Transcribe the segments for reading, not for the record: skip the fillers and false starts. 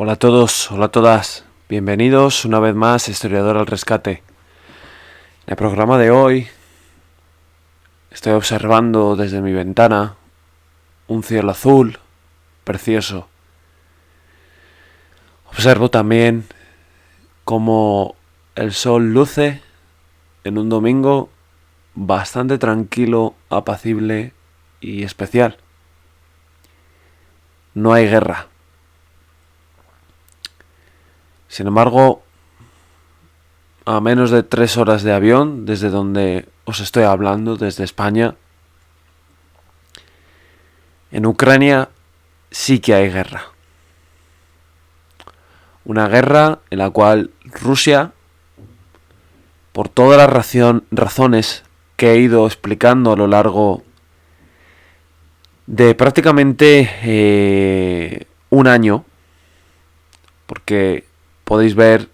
Hola a todos, hola a todas. Bienvenidos una vez más a Historiador al Rescate. En el programa de hoy estoy observando desde mi ventana un cielo azul precioso. Observo también cómo el sol luce en un domingo bastante tranquilo, apacible y especial. No hay guerra. Sin embargo, a menos de 3 horas de avión desde donde os estoy hablando, desde España, en Ucrania sí que hay guerra. Una guerra en la cual Rusia, por todas las razones que he ido explicando a lo largo de prácticamente un año, porque podéis ver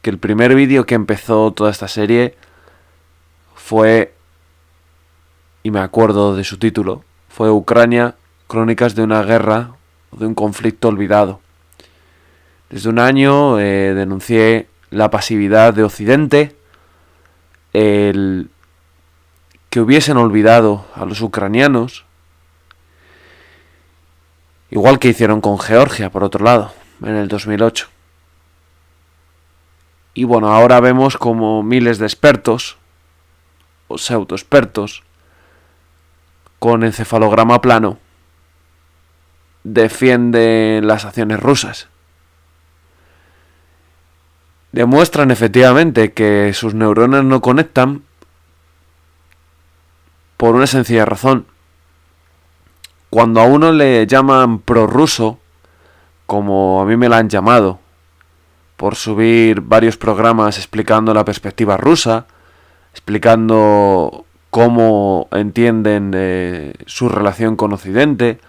que el primer vídeo que empezó toda esta serie fue, y me acuerdo de su título, fue Ucrania, crónicas de una guerra o de un conflicto olvidado. Desde un año denuncié la pasividad de Occidente, el que hubiesen olvidado a los ucranianos, igual que hicieron con Georgia, por otro lado, en el 2008. Y bueno, ahora vemos como miles de expertos, o pseudoexpertos, con encefalograma plano, defienden las acciones rusas. Demuestran efectivamente que sus neuronas no conectan por una sencilla razón. Cuando a uno le llaman prorruso, como a mí me la han llamado, por subir varios programas explicando la perspectiva rusa, explicando cómo entienden su relación con Occidente,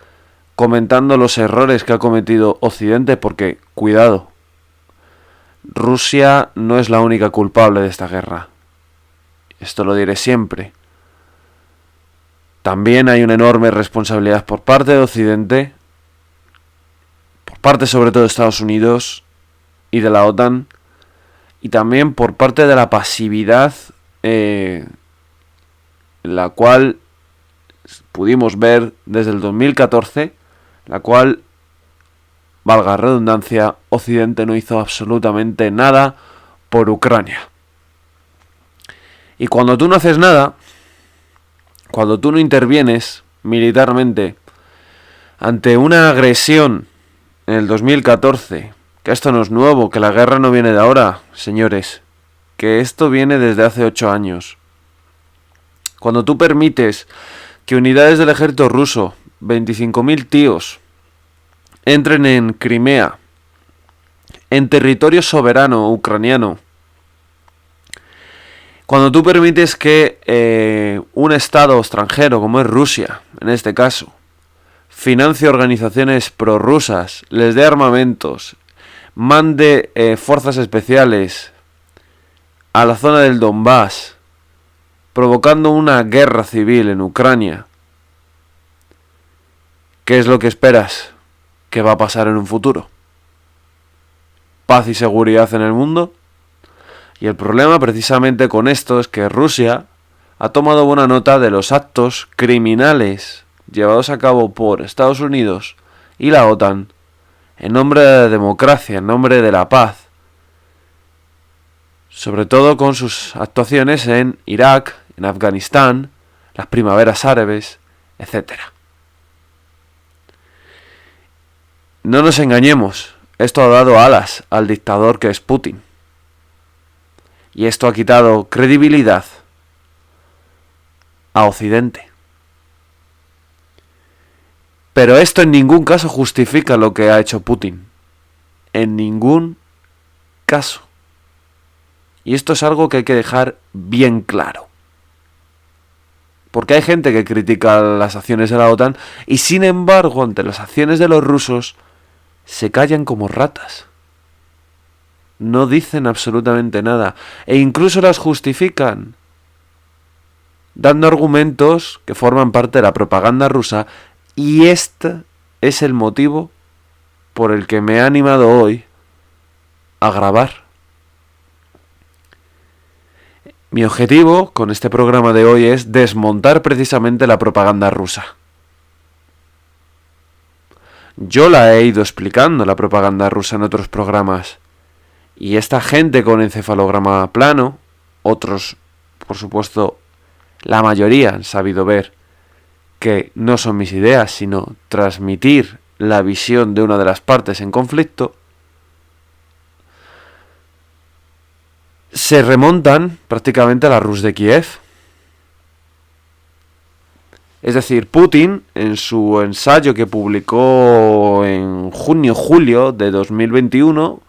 comentando los errores que ha cometido Occidente, porque, cuidado, Rusia no es la única culpable de esta guerra. Esto lo diré siempre. También hay una enorme responsabilidad por parte de Occidente, por parte sobre todo de Estados Unidos y de la OTAN, y también por parte de la pasividad la cual pudimos ver desde el 2014, la cual, valga la redundancia, Occidente no hizo absolutamente nada por Ucrania. Y cuando tú no haces nada, cuando tú no intervienes militarmente ante una agresión en el 2014, que esto no es nuevo, que la guerra no viene de ahora, señores, que esto viene desde hace 8 años. Cuando tú permites que unidades del ejército ruso, 25.000 tíos, entren en Crimea, en territorio soberano ucraniano, cuando tú permites que un estado extranjero, como es Rusia, en este caso, financie organizaciones prorrusas, les dé armamentos, mande fuerzas especiales a la zona del Donbass, provocando una guerra civil en Ucrania, ¿qué es lo que esperas que va a pasar en un futuro? ¿Paz y seguridad en el mundo? Y el problema precisamente con esto es que Rusia ha tomado buena nota de los actos criminales llevados a cabo por Estados Unidos y la OTAN en nombre de la democracia, en nombre de la paz, sobre todo con sus actuaciones en Irak, en Afganistán, las primaveras árabes, etc. No nos engañemos, esto ha dado alas al dictador que es Putin. Y esto ha quitado credibilidad a Occidente. Pero esto en ningún caso justifica lo que ha hecho Putin. En ningún caso. Y esto es algo que hay que dejar bien claro. Porque hay gente que critica las acciones de la OTAN y sin embargo ante las acciones de los rusos se callan como ratas. No dicen absolutamente nada e incluso las justifican, dando argumentos que forman parte de la propaganda rusa, y este es el motivo por el que me he animado hoy a grabar. Mi objetivo con este programa de hoy es desmontar precisamente la propaganda rusa. Yo la he ido explicando, la propaganda rusa, en otros programas. Y esta gente con encefalograma plano, otros, por supuesto, la mayoría han sabido ver que no son mis ideas, sino transmitir la visión de una de las partes en conflicto, se remontan prácticamente a la Rus de Kiev. Es decir, Putin, en su ensayo que publicó en junio-julio de 2021,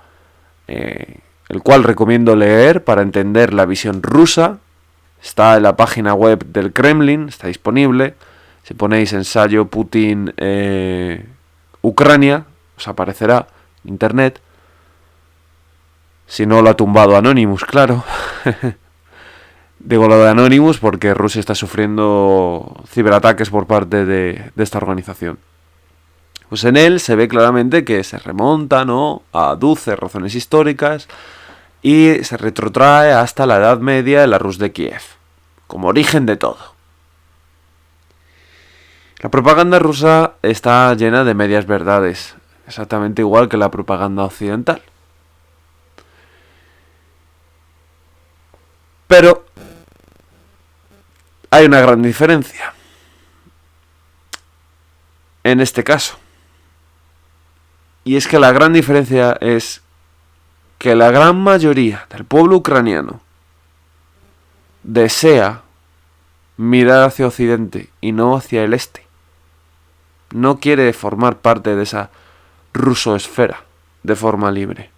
el cual recomiendo leer para entender la visión rusa, está en la página web del Kremlin, está disponible. Si ponéis ensayo Putin Ucrania, os aparecerá en internet. Si no, lo ha tumbado Anonymous, claro. Digo lo de Anonymous porque Rusia está sufriendo ciberataques por parte de esta organización. Pues en él se ve claramente que se remonta, ¿no?, a 12 razones históricas y se retrotrae hasta la Edad Media de la Rus de Kiev, como origen de todo. La propaganda rusa está llena de medias verdades, exactamente igual que la propaganda occidental. Pero hay una gran diferencia en este caso. Y es que la gran diferencia es que la gran mayoría del pueblo ucraniano desea mirar hacia Occidente y no hacia el este. No quiere formar parte de esa rusoesfera de forma libre.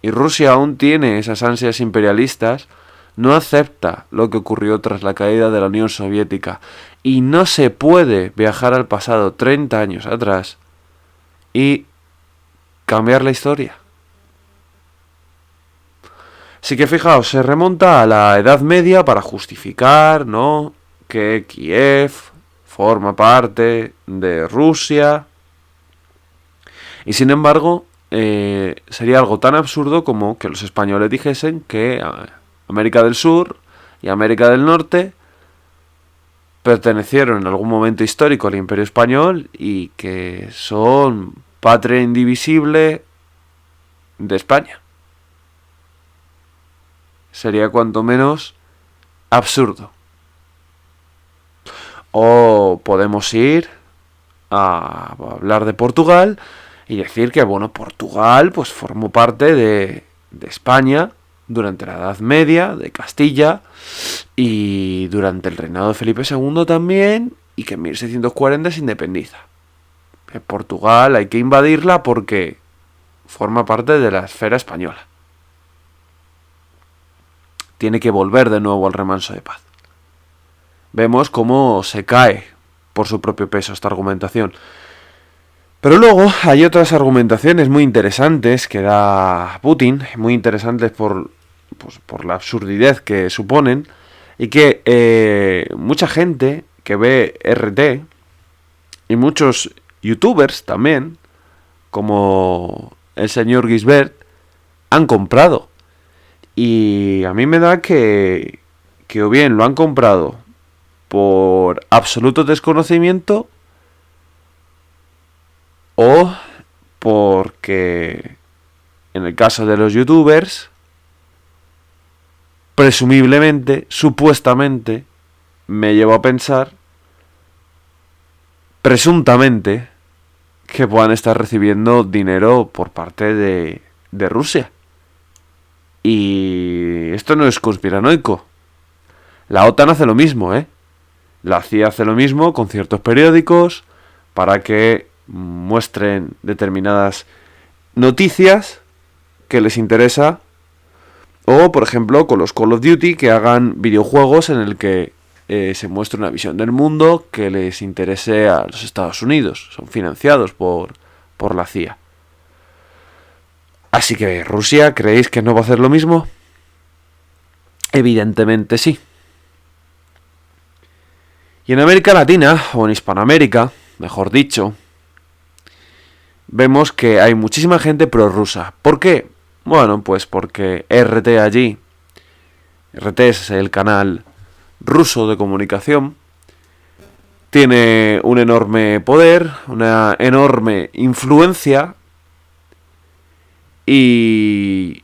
Y Rusia aún tiene esas ansias imperialistas, no acepta lo que ocurrió tras la caída de la Unión Soviética y no se puede viajar al pasado 30 años atrás y cambiar la historia. Así que fijaos, se remonta a la Edad Media para justificar, ¿no?, que Kiev forma parte de Rusia. Y sin embargo, sería algo tan absurdo como que los españoles dijesen que América del Sur y América del Norte pertenecieron en algún momento histórico al Imperio Español y que son patria indivisible de España. Sería cuanto menos absurdo. O podemos ir a hablar de Portugal y decir que, bueno, Portugal pues formó parte de España durante la Edad Media, de Castilla, y durante el reinado de Felipe II también, y que en 1640 se independiza. En Portugal hay que invadirla porque forma parte de la esfera española. Tiene que volver de nuevo al remanso de paz. Vemos cómo se cae por su propio peso esta argumentación. Pero luego hay otras argumentaciones muy interesantes que da Putin, muy interesantes por la absurdidad que suponen, y que mucha gente que ve RT y muchos youtubers también, como el señor Gisbert, han comprado. Y a mí me da que o bien lo han comprado por absoluto desconocimiento o porque, en el caso de los youtubers, presumiblemente, supuestamente, me llevo a pensar, presuntamente, que puedan estar recibiendo dinero por parte de Rusia. Y esto no es conspiranoico. La OTAN hace lo mismo, ¿eh? La CIA hace lo mismo con ciertos periódicos para que muestren determinadas noticias que les interesa. O, por ejemplo, con los Call of Duty, que hagan videojuegos en el que se muestre una visión del mundo que les interese a los Estados Unidos. Son financiados por la CIA. Así que, ¿Rusia creéis que no va a hacer lo mismo? Evidentemente sí. Y en América Latina, o en Hispanoamérica, mejor dicho, vemos que hay muchísima gente prorrusa. ¿Por qué? Bueno, pues porque RT allí, RT es el canal ruso de comunicación, tiene un enorme poder, una enorme influencia y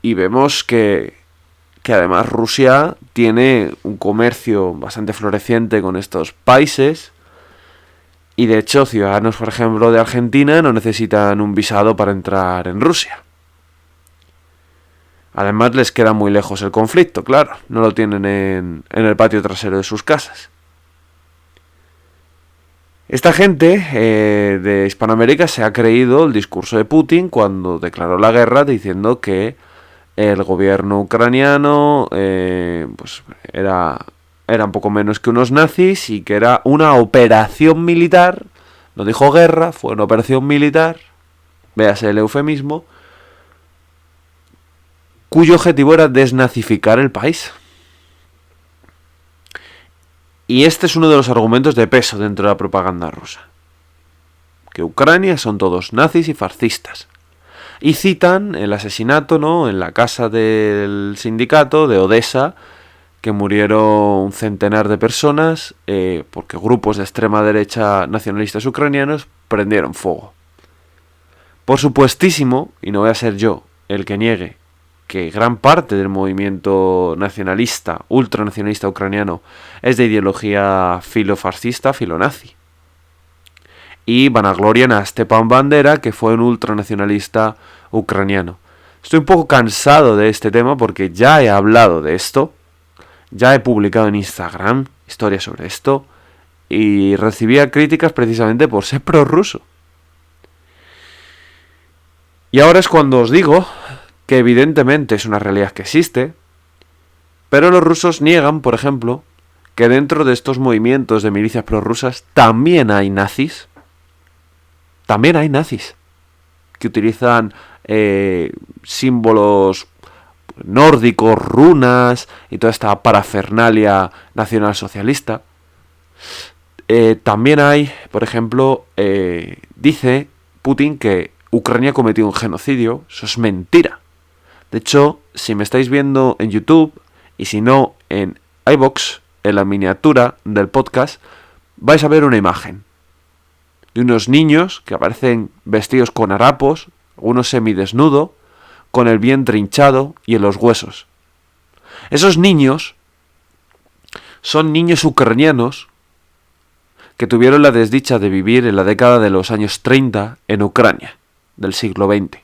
vemos que además Rusia tiene un comercio bastante floreciente con estos países y de hecho ciudadanos, por ejemplo, de Argentina no necesitan un visado para entrar en Rusia. Además les queda muy lejos el conflicto, claro, no lo tienen en el patio trasero de sus casas. Esta gente de Hispanoamérica se ha creído el discurso de Putin cuando declaró la guerra diciendo que el gobierno ucraniano pues era un poco menos que unos nazis y que era una operación militar. No dijo guerra, fue una operación militar, véase el eufemismo, cuyo objetivo era desnazificar el país. Y este es uno de los argumentos de peso dentro de la propaganda rusa. Que Ucrania son todos nazis y fascistas. Y citan el asesinato, ¿no?, en la casa del sindicato de Odessa, que murieron un centenar de personas porque grupos de extrema derecha nacionalistas ucranianos prendieron fuego. Por supuestísimo, y no voy a ser yo el que niegue, que gran parte del movimiento nacionalista, ultranacionalista ucraniano, es de ideología filofascista, filonazi. Y vanaglorian a Stepan Bandera, que fue un ultranacionalista ucraniano. Estoy un poco cansado de este tema porque ya he hablado de esto, ya he publicado en Instagram historias sobre esto, y recibía críticas precisamente por ser prorruso. Y ahora es cuando os digo que evidentemente es una realidad que existe, pero los rusos niegan, por ejemplo, que dentro de estos movimientos de milicias prorrusas también hay nazis. También hay nazis que utilizan símbolos nórdicos, runas y toda esta parafernalia nacionalsocialista. También hay, por ejemplo, dice Putin que Ucrania cometió un genocidio. Eso es mentira. De hecho, si me estáis viendo en YouTube, y si no en iVoox, en la miniatura del podcast, vais a ver una imagen de unos niños que aparecen vestidos con harapos, uno semidesnudo, con el vientre hinchado y en los huesos. Esos niños son niños ucranianos que tuvieron la desdicha de vivir en la década de los años 30 en Ucrania, del siglo XX.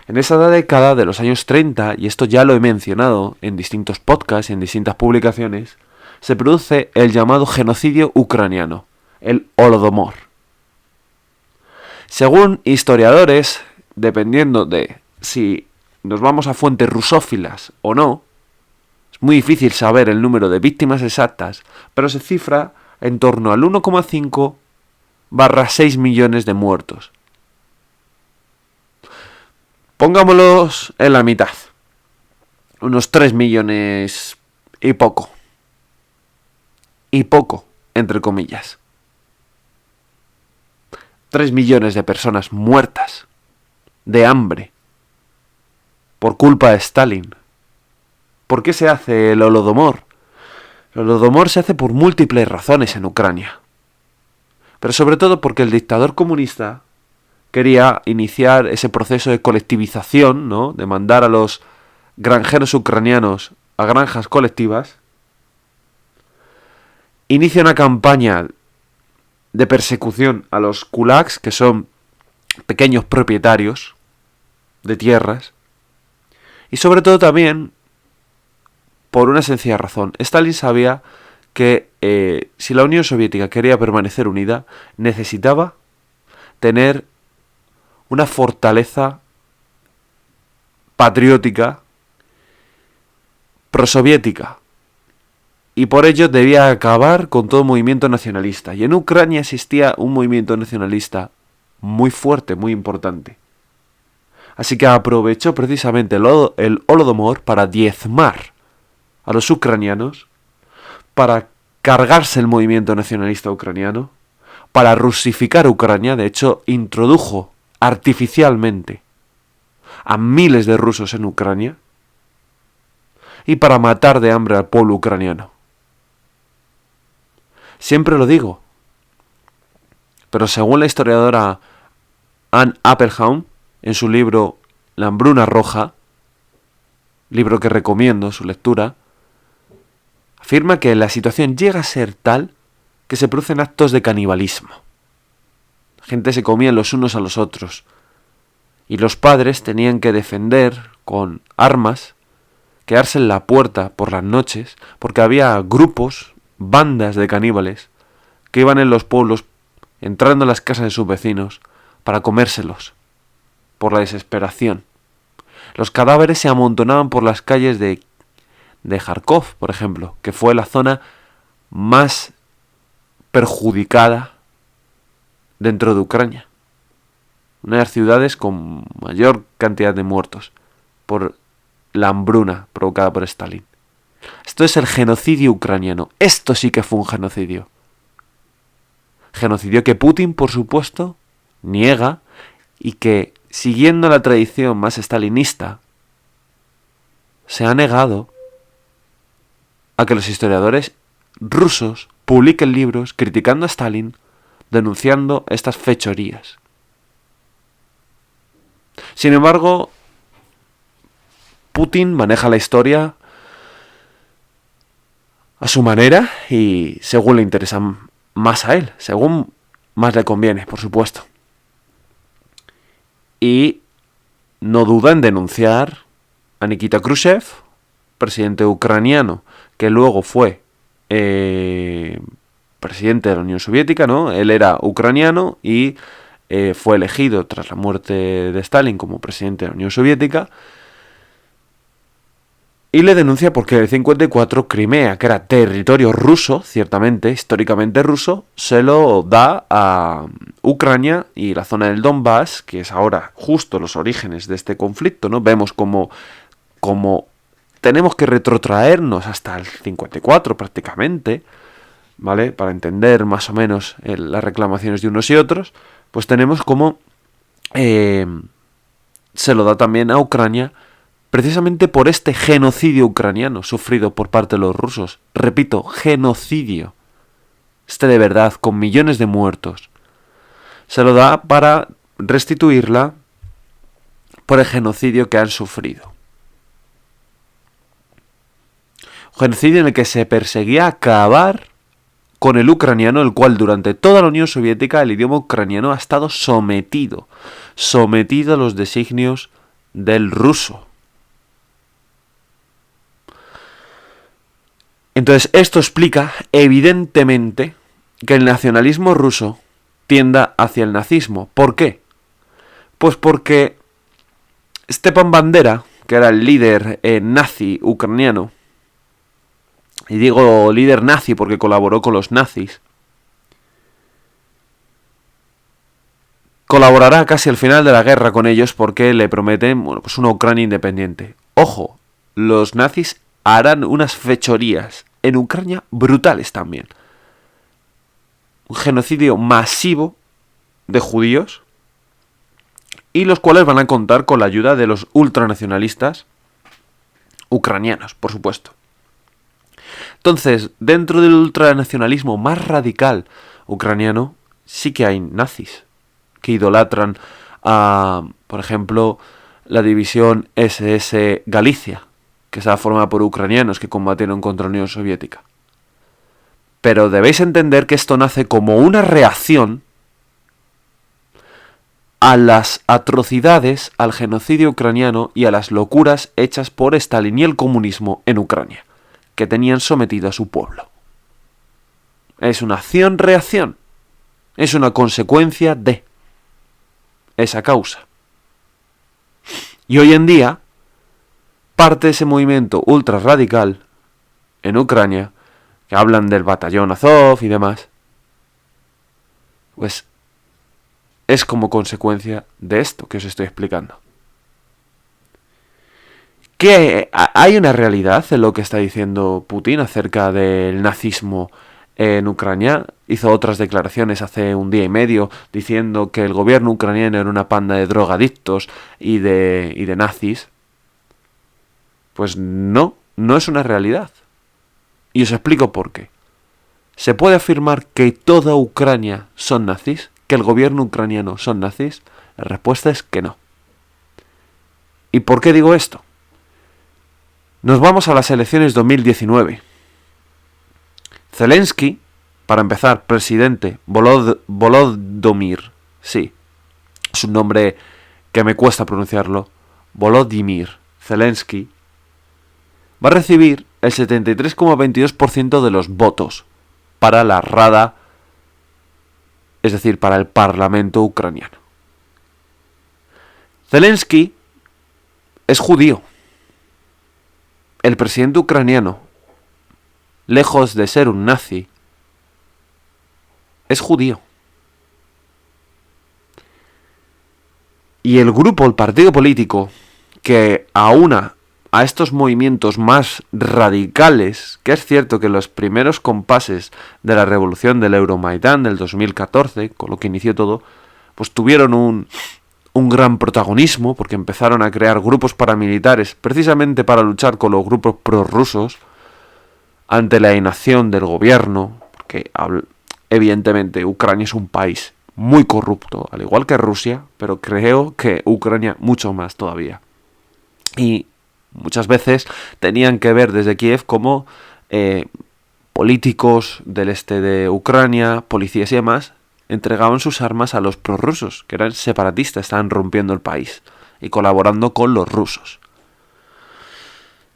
En esa década de los años 30, y esto ya lo he mencionado en distintos podcasts y en distintas publicaciones, se produce el llamado genocidio ucraniano, el Holodomor. Según historiadores, dependiendo de si nos vamos a fuentes rusófilas o no, es muy difícil saber el número de víctimas exactas, pero se cifra en torno al 1,5/6 millones de muertos. Pongámoslos en la mitad. Unos 3 millones y poco. Y poco, entre comillas. 3 millones de personas muertas. De hambre. Por culpa de Stalin. ¿Por qué se hace el Holodomor? El Holodomor se hace por múltiples razones en Ucrania. Pero sobre todo porque el dictador comunista quería iniciar ese proceso de colectivización, ¿no?, de mandar a los granjeros ucranianos a granjas colectivas. Inicia una campaña de persecución a los kulaks, que son pequeños propietarios de tierras. Y sobre todo también por una sencilla razón. Stalin sabía que si la Unión Soviética quería permanecer unida, necesitaba tener una fortaleza patriótica prosoviética. Y por ello debía acabar con todo movimiento nacionalista. Y en Ucrania existía un movimiento nacionalista muy fuerte, muy importante. Así que aprovechó precisamente el Holodomor para diezmar a los ucranianos, para cargarse el movimiento nacionalista ucraniano, para rusificar Ucrania. De hecho, introdujo artificialmente a miles de rusos en Ucrania y para matar de hambre al pueblo ucraniano. Siempre lo digo, pero según la historiadora Anne Applebaum, en su libro La hambruna roja, libro que recomiendo su lectura, afirma que la situación llega a ser tal que se producen actos de canibalismo. La gente se comía los unos a los otros y los padres tenían que defender con armas, quedarse en la puerta por las noches, porque había grupos, bandas de caníbales que iban en los pueblos entrando a las casas de sus vecinos para comérselos por la desesperación. Los cadáveres se amontonaban por las calles de Kharkov, por ejemplo, que fue la zona más perjudicada dentro de Ucrania. Una de las ciudades con mayor cantidad de muertos por la hambruna provocada por Stalin. Esto es el genocidio ucraniano. Esto sí que fue un genocidio. Genocidio que Putin, por supuesto, niega y que, siguiendo la tradición más stalinista, se ha negado a que los historiadores rusos publiquen libros criticando a Stalin, denunciando estas fechorías. Sin embargo, Putin maneja la historia a su manera y según le interesa más a él, según más le conviene, por supuesto. Y no duda en denunciar a Nikita Khrushchev, presidente ucraniano, que luego fue presidente de la Unión Soviética, ¿no? Él era ucraniano y fue elegido tras la muerte de Stalin como presidente de la Unión Soviética. Y le denuncia porque en el 54 Crimea, que era territorio ruso, ciertamente, históricamente ruso, se lo da a Ucrania y la zona del Donbass, que es ahora justo los orígenes de este conflicto, ¿no? Vemos como tenemos que retrotraernos hasta el 54 prácticamente, ¿vale? Para entender más o menos las reclamaciones de unos y otros, pues tenemos como se lo da también a Ucrania precisamente por este genocidio ucraniano sufrido por parte de los rusos. Repito, genocidio. De verdad, con millones de muertos. Se lo da para restituirla por el genocidio que han sufrido. Un genocidio en el que se perseguía acabar con el ucraniano, el cual durante toda la Unión Soviética el idioma ucraniano ha estado sometido a los designios del ruso. Entonces, esto explica, evidentemente, que el nacionalismo ruso tienda hacia el nazismo. ¿Por qué? Pues porque Stepan Bandera, que era el líder nazi ucraniano, y digo líder nazi porque colaboró con los nazis, colaborará casi al final de la guerra con ellos porque le prometen, pues una Ucrania independiente. Ojo, los nazis harán unas fechorías en Ucrania brutales también. Un genocidio masivo de judíos y los cuales van a contar con la ayuda de los ultranacionalistas ucranianos, por supuesto. Entonces, dentro del ultranacionalismo más radical ucraniano, sí que hay nazis que idolatran a, por ejemplo, la división SS Galicia, que estaba formada por ucranianos que combatieron contra la Unión Soviética. Pero debéis entender que esto nace como una reacción a las atrocidades, al genocidio ucraniano y a las locuras hechas por Stalin y el comunismo en Ucrania, que tenían sometido a su pueblo. Es una acción-reacción. Es una consecuencia de esa causa. Y hoy en día, parte de ese movimiento ultra radical en Ucrania, que hablan del batallón Azov y demás, pues es como consecuencia de esto que os estoy explicando. ¿Que hay una realidad en lo que está diciendo Putin acerca del nazismo en Ucrania. Hizo otras declaraciones hace un día y medio diciendo que el gobierno ucraniano era una panda de drogadictos y de nazis. Pues no es una realidad. Y os explico por qué. ¿Se puede afirmar que toda Ucrania son nazis? ¿Que el gobierno ucraniano son nazis? La respuesta es que no. ¿Y por qué digo esto? Nos vamos a las elecciones 2019. Zelensky, para empezar, presidente, Volodymyr, sí, es un nombre que me cuesta pronunciarlo, Volodymyr Zelensky, va a recibir el 73,22% de los votos para la Rada, es decir, para el Parlamento ucraniano. Zelensky es judío. El presidente ucraniano, lejos de ser un nazi, es judío. Y el partido político que aúna a estos movimientos más radicales, que es cierto que los primeros compases de la revolución del Euromaidán del 2014, con lo que inició todo, pues tuvieron un gran protagonismo, porque empezaron a crear grupos paramilitares precisamente para luchar con los grupos prorrusos ante la inacción del gobierno, porque evidentemente Ucrania es un país muy corrupto, al igual que Rusia, pero creo que Ucrania mucho más todavía. Y muchas veces tenían que ver desde Kiev como políticos del este de Ucrania, policías y demás, entregaban sus armas a los prorrusos, que eran separatistas, estaban rompiendo el país y colaborando con los rusos.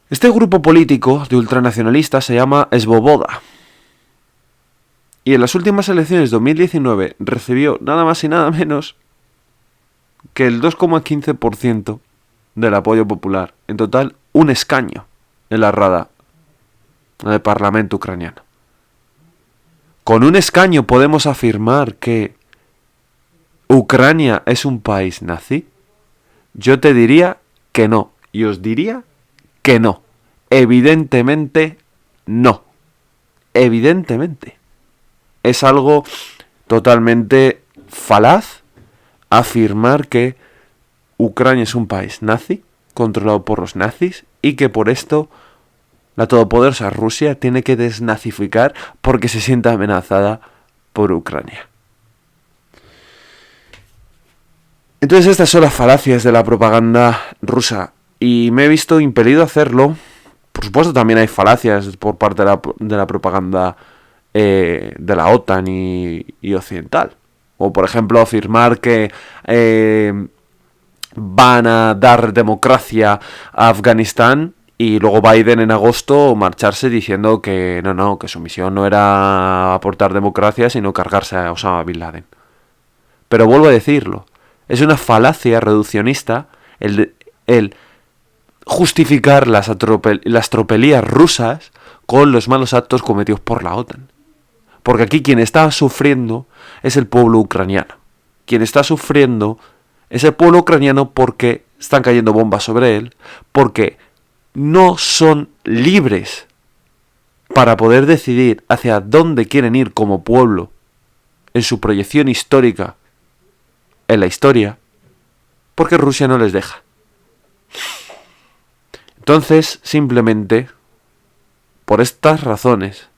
Este grupo político de ultranacionalistas se llama Svoboda. Y en las últimas elecciones de 2019 recibió nada más y nada menos que el 2,15% del apoyo popular. En total, un escaño en la Rada, en el Parlamento ucraniano. ¿Con un escaño podemos afirmar que Ucrania es un país nazi? Yo te diría que no. Y os diría que no. Evidentemente no. Evidentemente. Es algo totalmente falaz afirmar que Ucrania es un país nazi, controlado por los nazis, y que por esto la todopoderosa Rusia tiene que desnazificar porque se siente amenazada por Ucrania. Entonces estas son las falacias de la propaganda rusa y me he visto impelido a hacerlo. Por supuesto también hay falacias por parte de la propaganda de la OTAN y occidental. O por ejemplo afirmar que van a dar democracia a Afganistán y luego Biden en agosto marcharse diciendo que que su misión no era aportar democracia sino cargarse a Osama Bin Laden. Pero vuelvo a decirlo, es una falacia reduccionista el justificar las tropelías rusas con los malos actos cometidos por la OTAN. Porque aquí quien está sufriendo es el pueblo ucraniano. Quien está sufriendo es el pueblo ucraniano porque están cayendo bombas sobre él, porque no son libres para poder decidir hacia dónde quieren ir como pueblo en su proyección histórica en la historia, porque Rusia no les deja. Entonces, simplemente, por estas razones,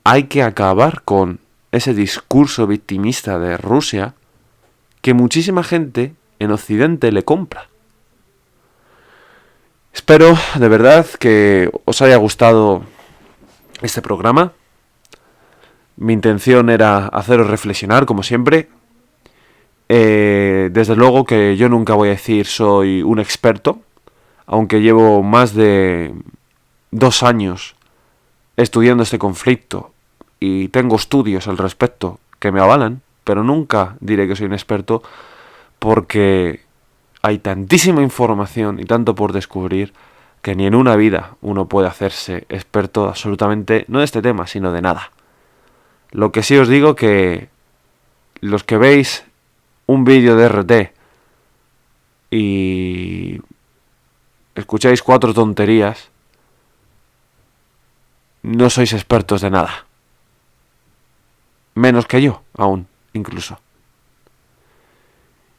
hay que acabar con ese discurso victimista de Rusia que muchísima gente en Occidente le compra. Espero de verdad que os haya gustado este programa. Mi intención era haceros reflexionar, como siempre. Desde luego que yo nunca voy a decir soy un experto, aunque llevo más de 2 años estudiando este conflicto y tengo estudios al respecto que me avalan, pero nunca diré que soy un experto porque hay tantísima información y tanto por descubrir que ni en una vida uno puede hacerse experto absolutamente, no de este tema, sino de nada. Lo que sí os digo que los que veis un vídeo de RT y escucháis 4 tonterías, no sois expertos de nada. Menos que yo, aún, incluso.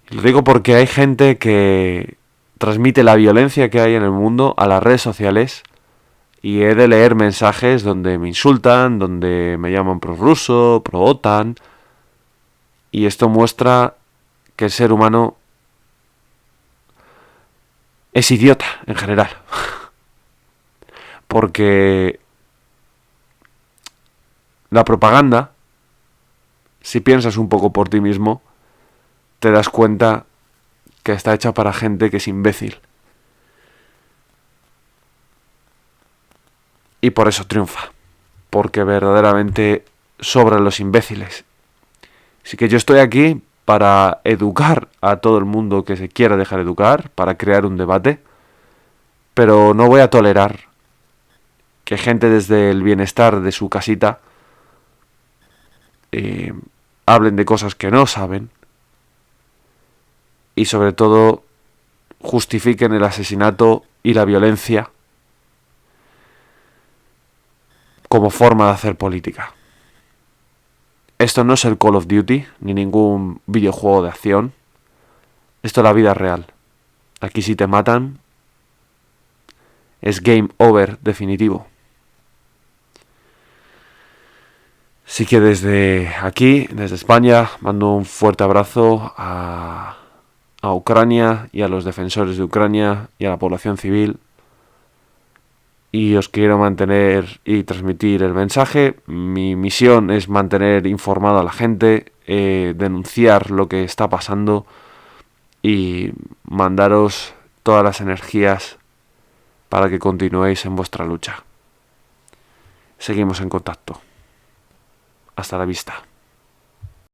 Y lo digo porque hay gente que transmite la violencia que hay en el mundo a las redes sociales y he de leer mensajes donde me insultan, donde me llaman prorruso, pro-OTAN, y esto muestra que el ser humano es idiota en general. Porque la propaganda, si piensas un poco por ti mismo, te das cuenta que está hecha para gente que es imbécil. Y por eso triunfa. Porque verdaderamente sobran los imbéciles. Así que yo estoy aquí para educar a todo el mundo que se quiera dejar educar, para crear un debate, pero no voy a tolerar que gente desde el bienestar de su casita hablen de cosas que no saben y sobre todo justifiquen el asesinato y la violencia como forma de hacer política. Esto no es el Call of Duty ni ningún videojuego de acción. Esto es la vida real. Aquí si te matan es game over definitivo. Así que desde aquí, desde España, mando un fuerte abrazo a Ucrania y a los defensores de Ucrania y a la población civil. Y os quiero mantener y transmitir el mensaje. Mi misión es mantener informada a la gente, denunciar lo que está pasando y mandaros todas las energías para que continuéis en vuestra lucha. Seguimos en contacto. Hasta la vista.